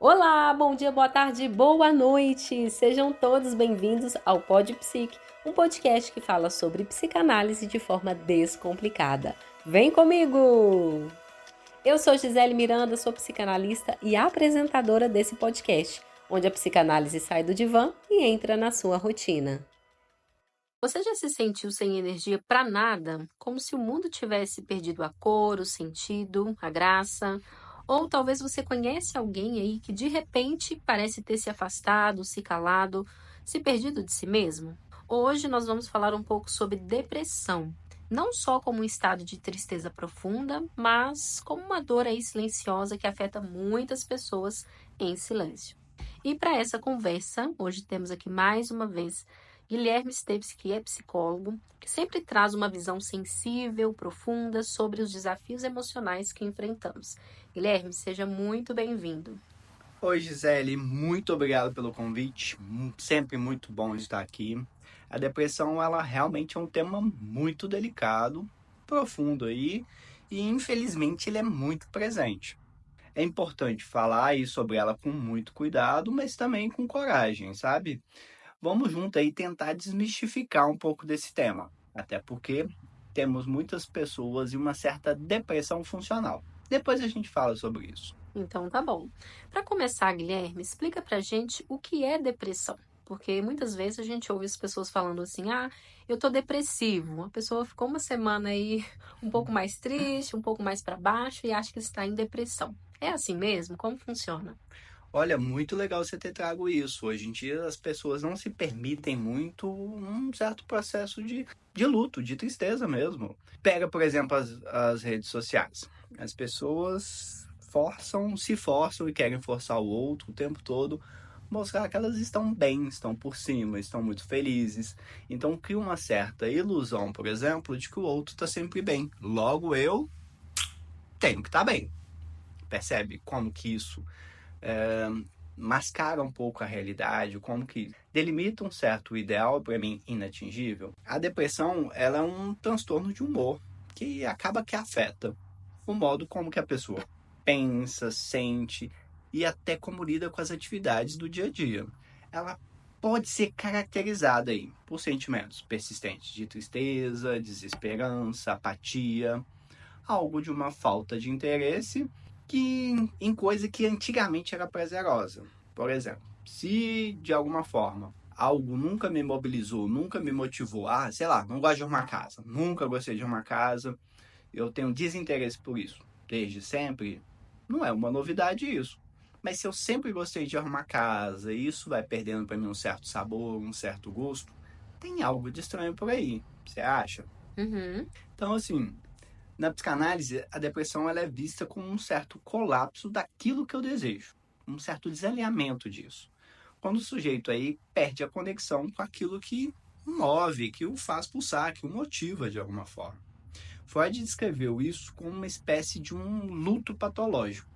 Olá, bom dia, boa tarde, boa noite! Sejam todos bem-vindos ao Pod Psique, um podcast que fala sobre psicanálise de forma descomplicada. Vem comigo! Eu sou Gisele Miranda, sou psicanalista e apresentadora desse podcast, onde a psicanálise sai do divã e entra na sua rotina. Você já se sentiu sem energia pra nada? Como se o mundo tivesse perdido a cor, o sentido, a graça? Ou talvez você conhece alguém aí que de repente parece ter se afastado, se calado, se perdido de si mesmo? Hoje nós vamos falar um pouco sobre depressão. Não só como um estado de tristeza profunda, mas como uma dor aí silenciosa que afeta muitas pessoas em silêncio. E para essa conversa, hoje temos aqui mais uma vez Guilherme Esteves, que é psicólogo, que sempre traz uma visão sensível, profunda sobre os desafios emocionais que enfrentamos. Guilherme, seja muito bem-vindo. Oi, Gisele, muito obrigado pelo convite. Sempre muito bom estar aqui. A depressão, ela realmente é um tema muito delicado, profundo aí, e infelizmente ele é muito presente. É importante falar aí sobre ela com muito cuidado, mas também com coragem, sabe? Vamos junto aí tentar desmistificar um pouco desse tema, até porque temos muitas pessoas e uma certa depressão funcional. Depois a gente fala sobre isso. Então tá bom. Para começar, Guilherme, explica pra gente o que é depressão. Porque muitas vezes a gente ouve as pessoas falando assim: ah, eu tô depressivo. A pessoa ficou uma semana aí um pouco mais triste, um pouco mais para baixo e acha que está em depressão. É assim mesmo? Como funciona? Olha, muito legal você ter trago isso. Hoje em dia as pessoas não se permitem muito um certo processo de luto, de tristeza mesmo. Pega, por exemplo, as redes sociais. As pessoas se forçam e querem forçar o outro o tempo todo, mostrar que elas estão bem, estão por cima, estão muito felizes. Então cria uma certa ilusão, por exemplo, de que o outro está sempre bem. Logo eu tenho que estar bem. Percebe como que isso é, mascara um pouco a realidade, como que delimita um certo ideal, para mim, inatingível. A depressão, ela é um transtorno de humor que acaba que afeta o modo como que a pessoa pensa, sente e até como lida com as atividades do dia a dia. Ela pode ser caracterizada aí por sentimentos persistentes de tristeza, desesperança, apatia, algo de uma falta de interesse que em coisa que antigamente era prazerosa. Por exemplo, se de alguma forma algo nunca me mobilizou, nunca me motivou, sei lá, não gosto de arrumar casa, nunca gostei de arrumar casa, eu tenho desinteresse por isso desde sempre, não é uma novidade isso. Mas se eu sempre gostei de arrumar casa e isso vai perdendo para mim um certo sabor, um certo gosto, tem algo de estranho por aí, você acha? Uhum. Então, assim, na psicanálise, a depressão ela é vista como um certo colapso daquilo que eu desejo, um certo desalinhamento disso. Quando o sujeito aí perde a conexão com aquilo que o move, que o faz pulsar, que o motiva de alguma forma. Freud descreveu isso como uma espécie de um luto patológico,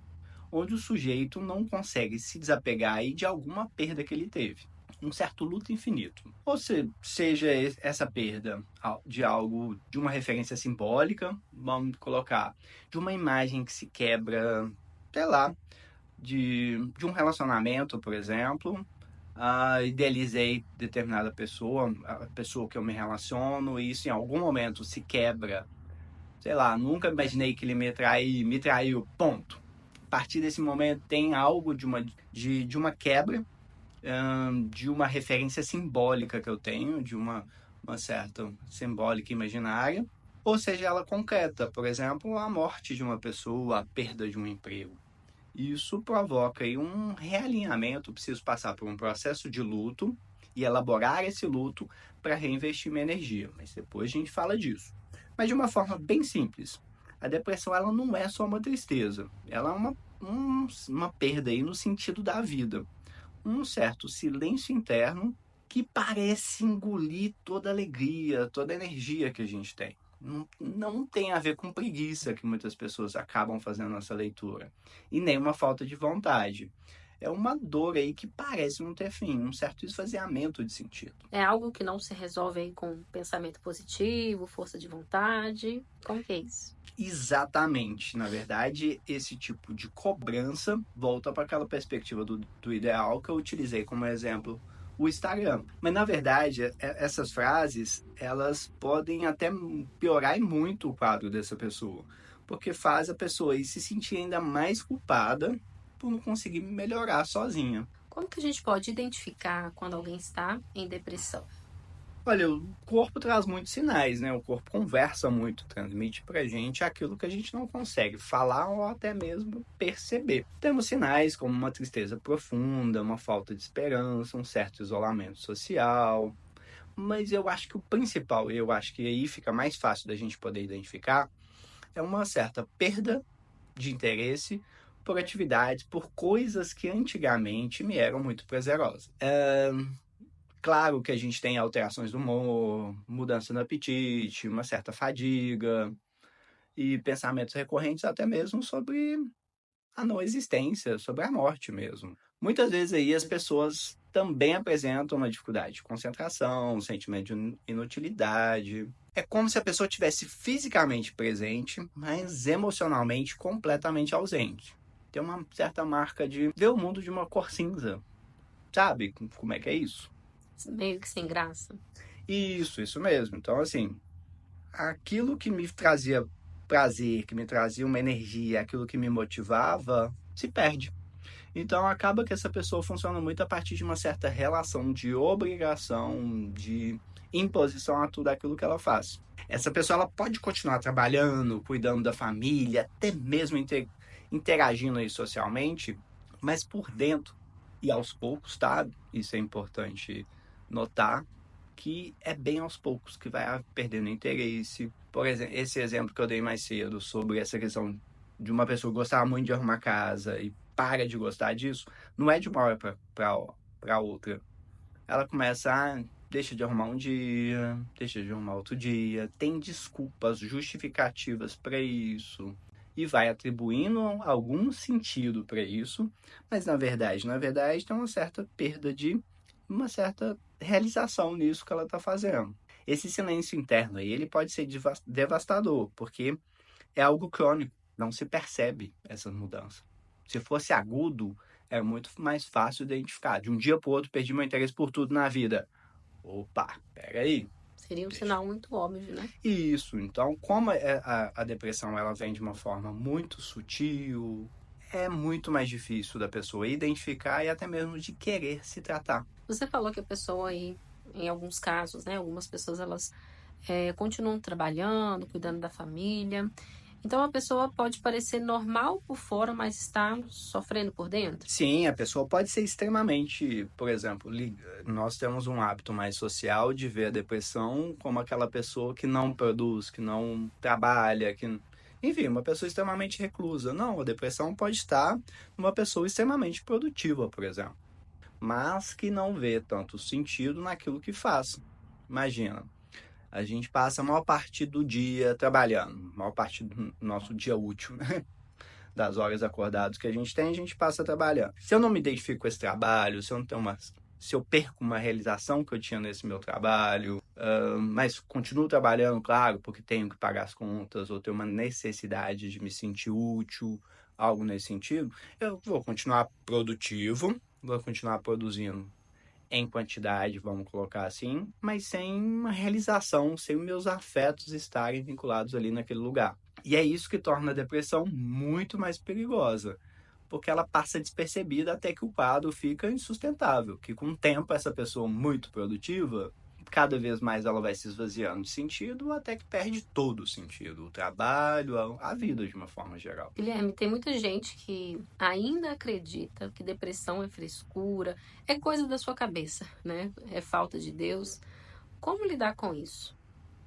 onde o sujeito não consegue se desapegar aí de alguma perda que ele teve. Um certo luto infinito. Ou seja essa perda de algo, de uma referência simbólica, vamos colocar, de uma imagem que se quebra, sei lá, de um relacionamento, por exemplo. Idealizei determinada pessoa, a pessoa que eu me relaciono, e isso em algum momento se quebra. Sei lá, nunca imaginei que ele me traiu, ponto. A partir desse momento tem algo de uma quebra, de uma referência simbólica que eu tenho, de uma certa simbólica imaginária, ou seja, ela concreta, por exemplo, a morte de uma pessoa, a perda de um emprego. Isso provoca aí um realinhamento, preciso passar por um processo de luto e elaborar esse luto para reinvestir minha energia, mas depois a gente fala disso. Mas de uma forma bem simples, a depressão ela não é só uma tristeza, ela é uma perda aí no sentido da vida, um certo silêncio interno que parece engolir toda a alegria, toda a energia que a gente tem. Não tem a ver com preguiça que muitas pessoas acabam fazendo nessa leitura, e nem uma falta de vontade. é uma dor aí que parece não ter fim, um certo esvaziamento de sentido. É algo que não se resolve aí com pensamento positivo, força de vontade? Como que é isso? Exatamente. Na verdade, esse tipo de cobrança volta para aquela perspectiva do ideal que eu utilizei como exemplo, o Instagram. Mas, na verdade, essas frases, elas podem até piorar e muito o quadro dessa pessoa, porque faz a pessoa aí se sentir ainda mais culpada por não conseguir melhorar sozinha. Como que a gente pode identificar quando alguém está em depressão? Olha, o corpo traz muitos sinais, né? O corpo conversa muito, transmite pra gente aquilo que a gente não consegue falar ou até mesmo perceber. Temos sinais como uma tristeza profunda, uma falta de esperança, um certo isolamento social. Mas eu acho que o principal, eu acho que aí fica mais fácil da gente poder identificar, é uma certa perda de interesse por atividades, por coisas que antigamente me eram muito prazerosas. Claro que a gente tem alterações do humor, mudança no apetite, uma certa fadiga e pensamentos recorrentes até mesmo sobre a não existência, sobre a morte mesmo. Muitas vezes aí as pessoas também apresentam uma dificuldade de concentração, um sentimento de inutilidade. É como se a pessoa tivesse fisicamente presente, mas emocionalmente completamente ausente. Tem uma certa marca de ver o mundo de uma cor cinza. Sabe como é que é isso? Meio que sem graça. Isso mesmo. Então, assim, aquilo que me trazia prazer, que me trazia uma energia, aquilo que me motivava, se perde. Então, acaba que essa pessoa funciona muito a partir de uma certa relação de obrigação, de imposição a tudo aquilo que ela faz. Essa pessoa ela pode continuar trabalhando, cuidando da família, até mesmo interagindo aí socialmente, mas por dentro e aos poucos, tá? Isso é importante notar que é bem aos poucos que vai perdendo interesse. Por exemplo, esse exemplo que eu dei mais cedo sobre essa questão de uma pessoa gostar muito de arrumar casa e para de gostar disso, não é de uma hora para outra. Ela começa a deixa de arrumar um dia, deixa de arrumar outro dia, tem desculpas justificativas para isso e vai atribuindo algum sentido para isso, mas na verdade tem uma certa perda de uma certa realização nisso que ela está fazendo. Esse silêncio interno aí, ele pode ser devastador, porque é algo crônico, não se percebe essa mudança. Se fosse agudo, é muito mais fácil identificar. De um dia para o outro, perdi meu interesse por tudo na vida. Opa, peraí. Seria um Deixa. sinal muito óbvio, né? Isso, então, como a depressão ela vem de uma forma muito sutil, é muito mais difícil da pessoa identificar e até mesmo de querer se tratar. Você falou que a pessoa aí, em alguns casos, né? Algumas pessoas elas continuam trabalhando, cuidando da família. Então a pessoa pode parecer normal por fora, mas está sofrendo por dentro. Sim, a pessoa pode ser extremamente, por exemplo, nós temos um hábito mais social de ver a depressão como aquela pessoa que não produz, que não trabalha, enfim, uma pessoa extremamente reclusa. Não, a depressão pode estar numa pessoa extremamente produtiva, por exemplo, mas que não vê tanto sentido naquilo que faz. Imagina, a gente passa a maior parte do dia trabalhando, a maior parte do nosso dia útil, né? Das horas acordados que a gente passa trabalhando. Se eu não me identifico com esse trabalho, se eu não tenho se eu perco uma realização que eu tinha nesse meu trabalho, mas continuo trabalhando, claro, porque tenho que pagar as contas ou tenho uma necessidade de me sentir útil, algo nesse sentido, eu vou continuar produtivo, vou continuar produzindo em quantidade, vamos colocar assim, mas sem uma realização, sem meus afetos estarem vinculados ali naquele lugar. E é isso que torna a depressão muito mais perigosa, porque ela passa despercebida até que o quadro fica insustentável, que com o tempo essa pessoa muito produtiva, cada vez mais ela vai se esvaziando de sentido, até que perde todo o sentido, o trabalho, a vida de uma forma geral. Guilherme, tem muita gente que ainda acredita que depressão é frescura, é coisa da sua cabeça, né? É falta de Deus. Como lidar com isso?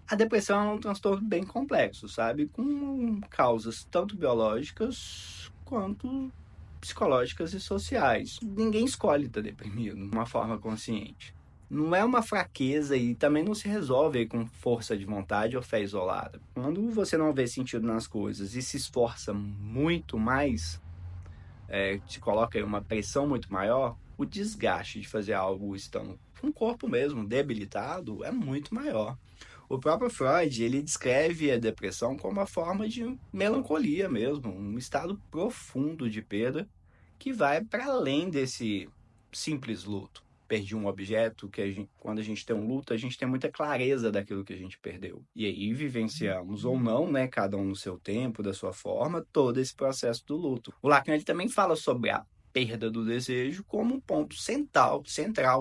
A depressão é um transtorno bem complexo, sabe? Com causas tanto biológicas quanto psicológicas e sociais. Ninguém escolhe estar deprimido de uma forma consciente. Não é uma fraqueza e também não se resolve com força de vontade ou fé isolada. Quando você não vê sentido nas coisas e se esforça muito mais, te coloca em uma pressão muito maior, o desgaste de fazer algo estando com o corpo mesmo debilitado é muito maior. O próprio Freud, ele descreve a depressão como uma forma de melancolia mesmo, um estado profundo de perda que vai para além desse simples luto. Perdi um objeto que quando a gente tem um luto, a gente tem muita clareza daquilo que a gente perdeu. E aí vivenciamos ou não, né, cada um no seu tempo, da sua forma, todo esse processo do luto. O Lacan ele também fala sobre a perda do desejo como um ponto central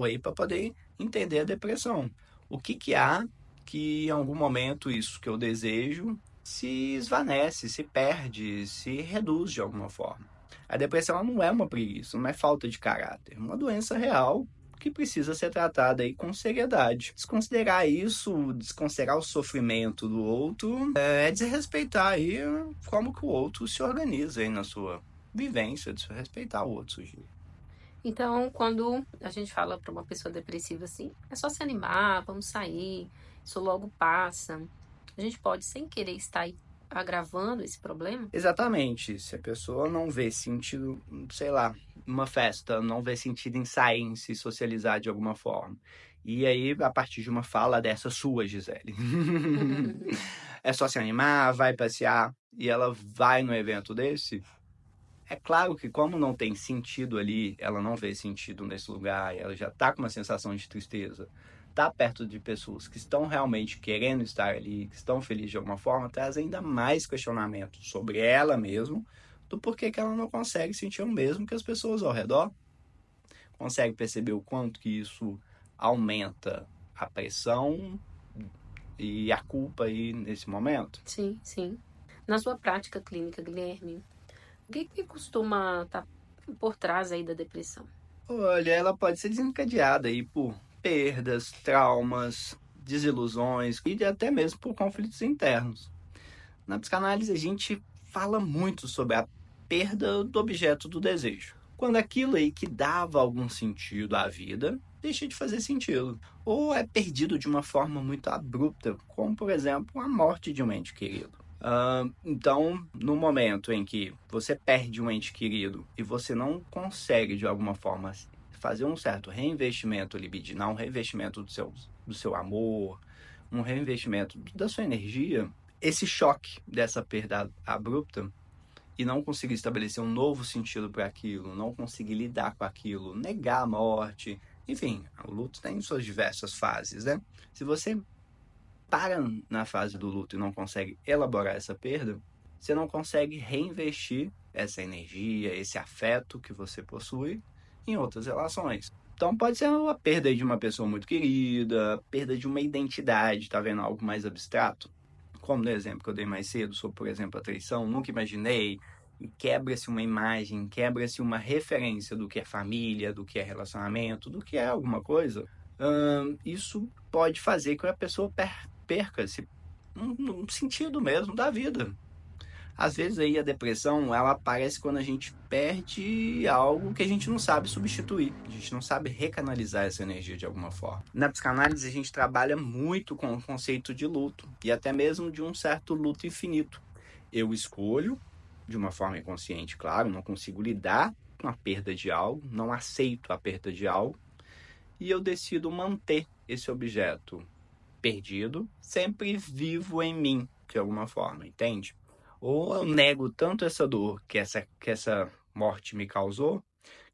aí para poder entender a depressão. O que há que em algum momento isso que eu desejo se esvanece, se perde, se reduz de alguma forma. A depressão ela não é uma preguiça, não é falta de caráter, é uma doença real que precisa ser tratada aí com seriedade. Desconsiderar isso, desconsiderar o sofrimento do outro, é desrespeitar aí como que o outro se organiza aí na sua vivência, desrespeitar o outro sujeito. Então, quando a gente fala para uma pessoa depressiva assim, é só se animar, vamos sair, isso logo passa. A gente pode, sem querer, estar aí agravando esse problema? Exatamente. Se a pessoa não vê sentido, sei lá, numa festa, não vê sentido em sair, em se socializar de alguma forma. E aí, a partir de uma fala dessa sua, Gisele, é só se animar, vai passear, e ela vai no evento desse, é claro que como não tem sentido ali, ela não vê sentido nesse lugar, ela já tá com uma sensação de tristeza, tá perto de pessoas que estão realmente querendo estar ali, que estão felizes de alguma forma, traz ainda mais questionamento sobre ela mesma, do porquê que ela não consegue sentir o mesmo que as pessoas ao redor. Consegue perceber o quanto que isso aumenta a pressão e a culpa aí nesse momento? Sim, sim. Na sua prática clínica, Guilherme, o que costuma estar por trás aí da depressão? Olha, ela pode ser desencadeada aí por perdas, traumas, desilusões e até mesmo por conflitos internos. Na psicanálise, a gente fala muito sobre a perda do objeto do desejo. Quando aquilo aí que dava algum sentido à vida deixa de fazer sentido, ou é perdido de uma forma muito abrupta, como por exemplo a morte de um ente querido. Então, no momento em que você perde um ente querido e você não consegue de alguma forma fazer um certo reinvestimento libidinal, um reinvestimento do seu amor, um reinvestimento da sua energia, esse choque dessa perda abrupta e não conseguir estabelecer um novo sentido para aquilo, não conseguir lidar com aquilo, negar a morte, enfim, o luto tem suas diversas fases, né? Se você para na fase do luto e não consegue elaborar essa perda, você não consegue reinvestir essa energia, esse afeto que você possui em outras relações. Então pode ser a perda de uma pessoa muito querida, a perda de uma identidade, tá vendo? Algo mais abstrato. Como no exemplo que eu dei mais cedo sobre, por exemplo, a traição, nunca imaginei, e quebra-se uma imagem, quebra-se uma referência do que é família, do que é relacionamento, do que é alguma coisa. Isso pode fazer que a pessoa perca um sentido mesmo da vida. Às vezes aí a depressão, ela aparece quando a gente perde algo que a gente não sabe substituir. A gente não sabe recanalizar essa energia de alguma forma. Na psicanálise, a gente trabalha muito com o conceito de luto. E até mesmo de um certo luto infinito. Eu escolho, de uma forma inconsciente, claro, não consigo lidar com a perda de algo, não aceito a perda de algo. E eu decido manter esse objeto perdido, sempre vivo em mim, de alguma forma, entende? Ou eu nego tanto essa dor que essa morte me causou,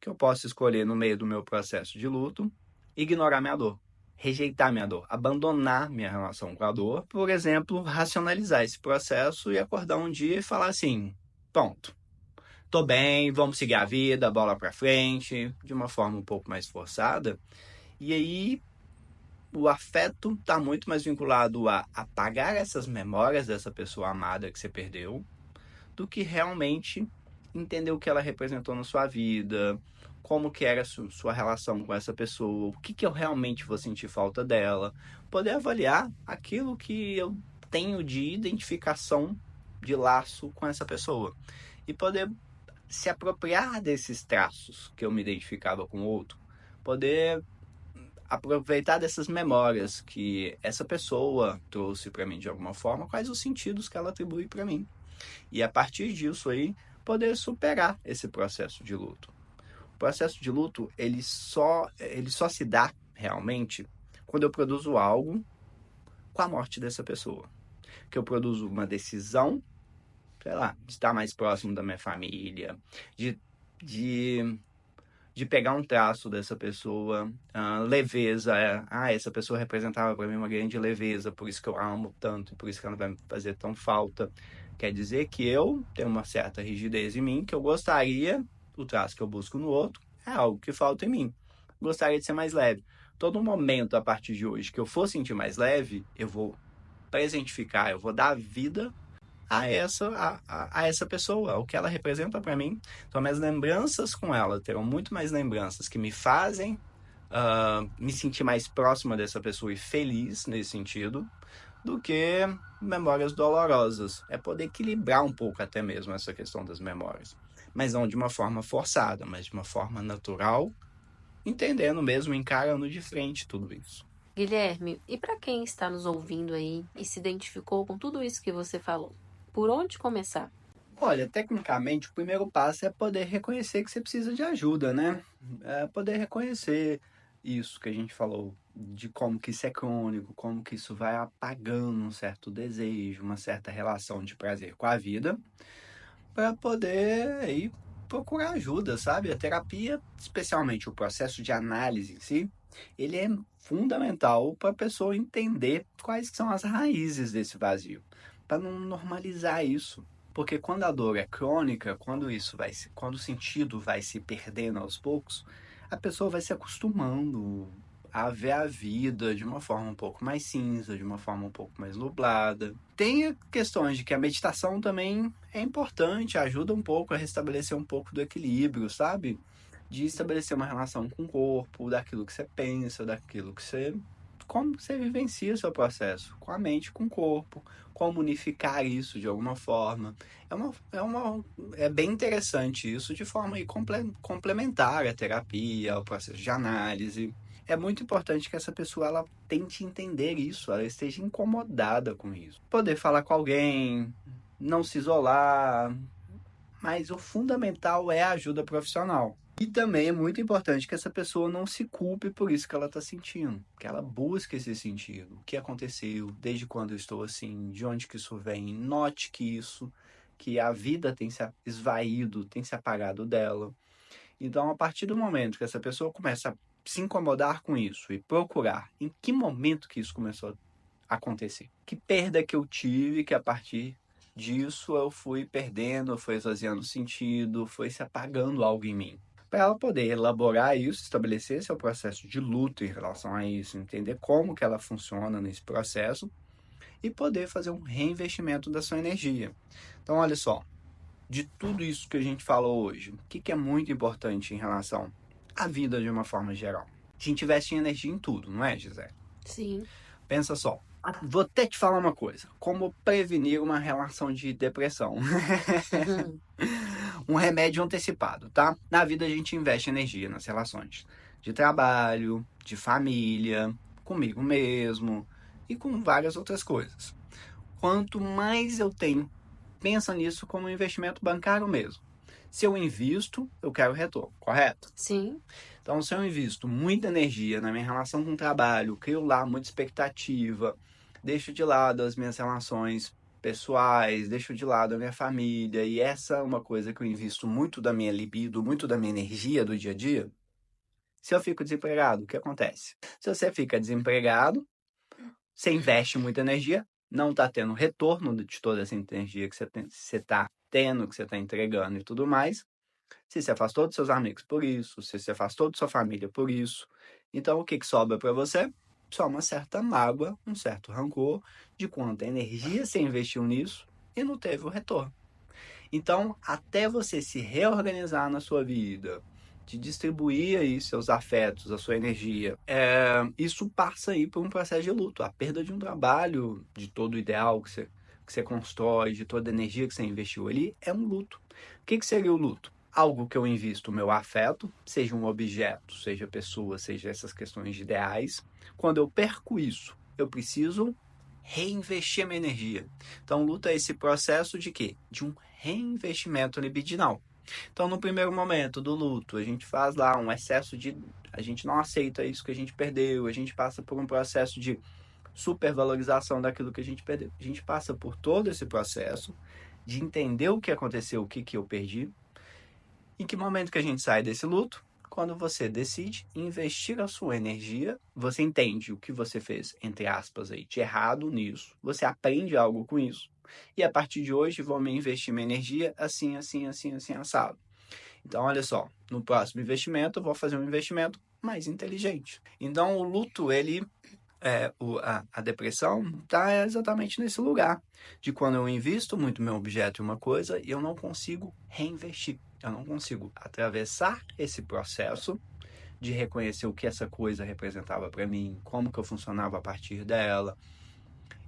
que eu posso escolher no meio do meu processo de luto, ignorar minha dor, rejeitar minha dor, abandonar minha relação com a dor, por exemplo, racionalizar esse processo e acordar um dia e falar assim, pronto, tô bem, vamos seguir a vida, bola pra frente, de uma forma um pouco mais forçada, e aí o afeto está muito mais vinculado a apagar essas memórias dessa pessoa amada que você perdeu, do que realmente entender o que ela representou na sua vida, como que era a sua relação com essa pessoa, o que eu realmente vou sentir falta dela, poder avaliar aquilo que eu tenho de identificação de laço com essa pessoa e poder se apropriar desses traços que eu me identificava com o outro, poder aproveitar dessas memórias que essa pessoa trouxe para mim de alguma forma, quais os sentidos que ela atribui para mim. E a partir disso aí, poder superar esse processo de luto. O processo de luto, ele só se dá realmente quando eu produzo algo com a morte dessa pessoa. Que eu produzo uma decisão, sei lá, de estar mais próximo da minha família, de, de, de pegar um traço dessa pessoa, leveza. Essa pessoa representava para mim uma grande leveza, por isso que eu a amo tanto, por isso que ela vai me fazer tão falta. Quer dizer que eu tenho uma certa rigidez em mim, que eu gostaria, o traço que eu busco no outro, é algo que falta em mim. Gostaria de ser mais leve. Todo momento, a partir de hoje, que eu for sentir mais leve, eu vou presentificar, eu vou dar vida a essa pessoa, o que ela representa para mim. Então, minhas lembranças com ela terão muito mais lembranças que me fazem me sentir mais próxima dessa pessoa e feliz nesse sentido, do que memórias dolorosas. É poder equilibrar um pouco até mesmo essa questão das memórias. Mas não de uma forma forçada, mas de uma forma natural, entendendo mesmo, encarando de frente tudo isso. Guilherme, e para quem está nos ouvindo aí e se identificou com tudo isso que você falou, por onde começar? Olha, tecnicamente, o primeiro passo é poder reconhecer que você precisa de ajuda, né? É poder reconhecer isso que a gente falou, de como que isso é crônico, como que isso vai apagando um certo desejo, uma certa relação de prazer com a vida, para poder aí procurar ajuda, sabe? A terapia, especialmente o processo de análise em si, ele é fundamental para a pessoa entender quais são as raízes desse vazio, para não normalizar isso. Porque quando a dor é crônica, quando o sentido vai se perdendo aos poucos, a pessoa vai se acostumando a ver a vida de uma forma um pouco mais cinza, de uma forma um pouco mais nublada. Tem questões de que a meditação também é importante, ajuda um pouco a restabelecer um pouco do equilíbrio, sabe? De estabelecer uma relação com o corpo, daquilo que você pensa, daquilo que você... Como você vivencia o seu processo, com a mente, com o corpo, como unificar isso de alguma forma. É bem interessante isso de forma aí complementar à terapia, ao processo de análise. É muito importante que essa pessoa ela tente entender isso, ela esteja incomodada com isso. Poder falar com alguém, não se isolar, mas o fundamental é a ajuda profissional. E também é muito importante que essa pessoa não se culpe por isso que ela está sentindo, que ela busque esse sentido. O que aconteceu, desde quando eu estou assim, de onde que isso vem. Note que a vida tem se esvaído, tem se apagado dela. Então, a partir do momento que essa pessoa começa a se incomodar com isso e procurar em que momento que isso começou a acontecer, que perda que eu tive, que a partir disso eu fui perdendo, foi esvaziando sentido, foi se apagando algo em mim. Para ela poder elaborar isso, estabelecer seu processo de luto em relação a isso, entender como que ela funciona nesse processo e poder fazer um reinvestimento da sua energia. Então, olha só, de tudo isso que a gente falou hoje, o que é muito importante em relação à vida de uma forma geral? A gente investe em energia em tudo, não é, Gisele? Sim. Pensa só. Vou até te falar uma coisa. Como prevenir uma relação de depressão? Um remédio antecipado, tá? Na vida a gente investe energia nas relações de trabalho, de família, comigo mesmo e com várias outras coisas. Quanto mais eu tenho, pensa nisso como um investimento bancário mesmo. Se eu invisto, eu quero retorno, correto? Sim. Então, se eu invisto muita energia na minha relação com o trabalho, crio lá muita expectativa, deixo de lado as minhas relações pessoais, deixo de lado a minha família, e essa é uma coisa que eu invisto muito da minha libido, muito da minha energia do dia a dia. Se eu fico desempregado, o que acontece? Se você fica desempregado, você investe muita energia, não está tendo retorno de toda essa energia que você está tendo, que você está entregando e tudo mais. Você se afastou dos seus amigos por isso, você se afastou de sua família por isso. Então, o que sobra para você? Só uma certa mágoa, um certo rancor de quanta energia você investiu nisso e não teve o retorno. Então, até você se reorganizar na sua vida, de distribuir aí seus afetos, a sua energia, isso passa aí por um processo de luto. A perda de um trabalho, de todo o ideal que você constrói, de toda a energia que você investiu ali, é um luto. O que seria o luto? Algo que eu invisto o meu afeto, seja um objeto, seja pessoa, seja essas questões de ideais. Quando eu perco isso, eu preciso reinvestir a minha energia. Então, luto é esse processo de quê? De um reinvestimento libidinal. Então, no primeiro momento do luto, a gente faz lá um excesso de... A gente não aceita isso que a gente perdeu, a gente passa por um processo de supervalorização daquilo que a gente perdeu. A gente passa por todo esse processo de entender o que aconteceu, o que eu perdi. Em que momento que a gente sai desse luto? Quando você decide investir a sua energia, você entende o que você fez, entre aspas, aí, de errado nisso. Você aprende algo com isso. E a partir de hoje, vou me investir minha energia assim, assado. Então, olha só, no próximo investimento, eu vou fazer um investimento mais inteligente. Então, o luto, a depressão está exatamente nesse lugar. De quando eu invisto muito meu objeto em uma coisa e eu não consigo reinvestir. Eu não consigo atravessar esse processo de reconhecer o que essa coisa representava para mim, como que eu funcionava a partir dela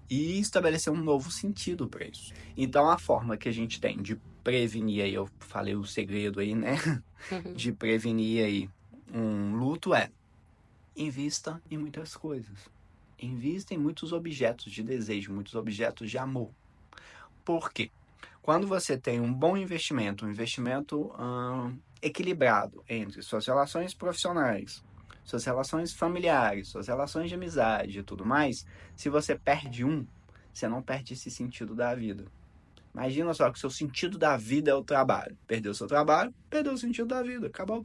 e estabelecer um novo sentido para isso. Então, a forma que a gente tem de prevenir, aí eu falei o segredo aí, né? De prevenir aí um luto invista em muitas coisas. Invista em muitos objetos de desejo, muitos objetos de amor. Por quê? Quando você tem um bom investimento, um investimento equilibrado entre suas relações profissionais, suas relações familiares, suas relações de amizade e tudo mais, se você perde você não perde esse sentido da vida. Imagina só que o seu sentido da vida é o trabalho. Perdeu o seu trabalho, perdeu o sentido da vida, acabou.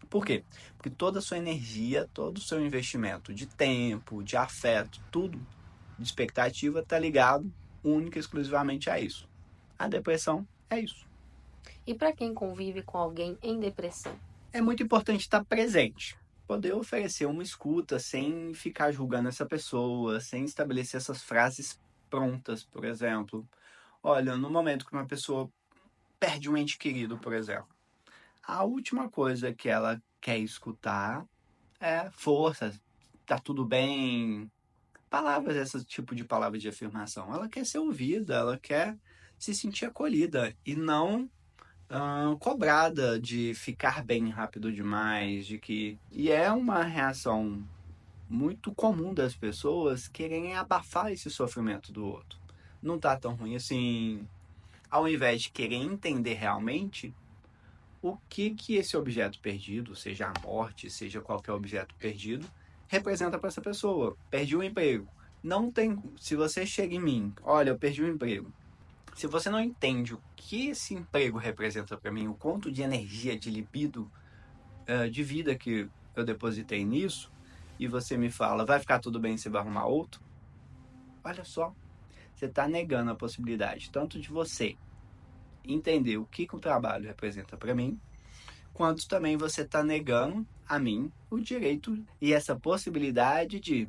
Por quê? Porque toda a sua energia, todo o seu investimento de tempo, de afeto, tudo, de expectativa, está ligado única e exclusivamente a isso. A depressão é isso. E para quem convive com alguém em depressão? É muito importante estar presente. Poder oferecer uma escuta sem ficar julgando essa pessoa, sem estabelecer essas frases prontas, por exemplo. Olha, no momento que uma pessoa perde um ente querido, por exemplo, a última coisa que ela quer escutar é força, tá tudo bem. Palavras, esse tipo de palavra de afirmação. Ela quer ser ouvida, ela quer se sentir acolhida e não cobrada de ficar bem rápido demais, de que... E é uma reação muito comum das pessoas quererem abafar esse sofrimento do outro. Não tá tão ruim assim. Ao invés de querer entender realmente o que esse objeto perdido, seja a morte, seja qualquer objeto perdido, representa para essa pessoa. Perdi um emprego. Não tem... Se você chega em mim, olha, eu perdi um emprego. Se você não entende o que esse emprego representa para mim, o quanto de energia, de libido, de vida que eu depositei nisso, e você me fala, vai ficar tudo bem, você vai arrumar outro, olha só, você está negando a possibilidade tanto de você entender o que o trabalho representa para mim, quanto também você está negando a mim o direito e essa possibilidade de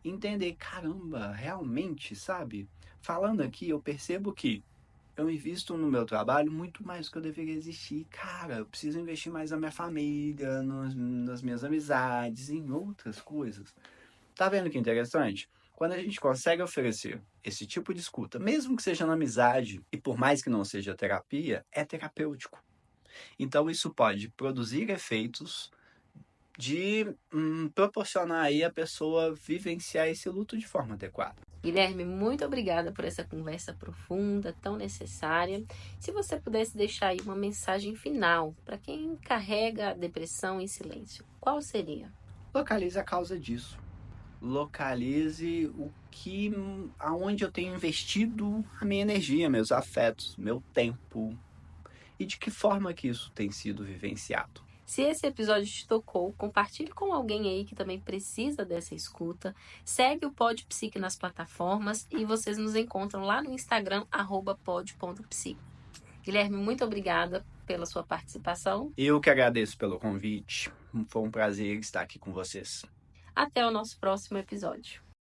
entender, caramba, realmente, sabe? Falando aqui, eu percebo que eu invisto no meu trabalho muito mais do que eu deveria existir. Cara, eu preciso investir mais na minha família, nas minhas amizades, em outras coisas. Tá vendo que interessante? Quando a gente consegue oferecer esse tipo de escuta, mesmo que seja na amizade, e por mais que não seja terapia, é terapêutico. Então isso pode produzir efeitos de proporcionar aí a pessoa vivenciar esse luto de forma adequada. Guilherme, muito obrigada por essa conversa profunda, tão necessária. Se você pudesse deixar aí uma mensagem final para quem carrega a depressão em silêncio, qual seria? Localize a causa disso. Localize aonde eu tenho investido a minha energia, meus afetos, meu tempo e de que forma que isso tem sido vivenciado. Se esse episódio te tocou, compartilhe com alguém aí que também precisa dessa escuta. Segue o Pod Psique nas plataformas e vocês nos encontram lá no Instagram, @pod.psique. Guilherme, muito obrigada pela sua participação. Eu que agradeço pelo convite. Foi um prazer estar aqui com vocês. Até o nosso próximo episódio.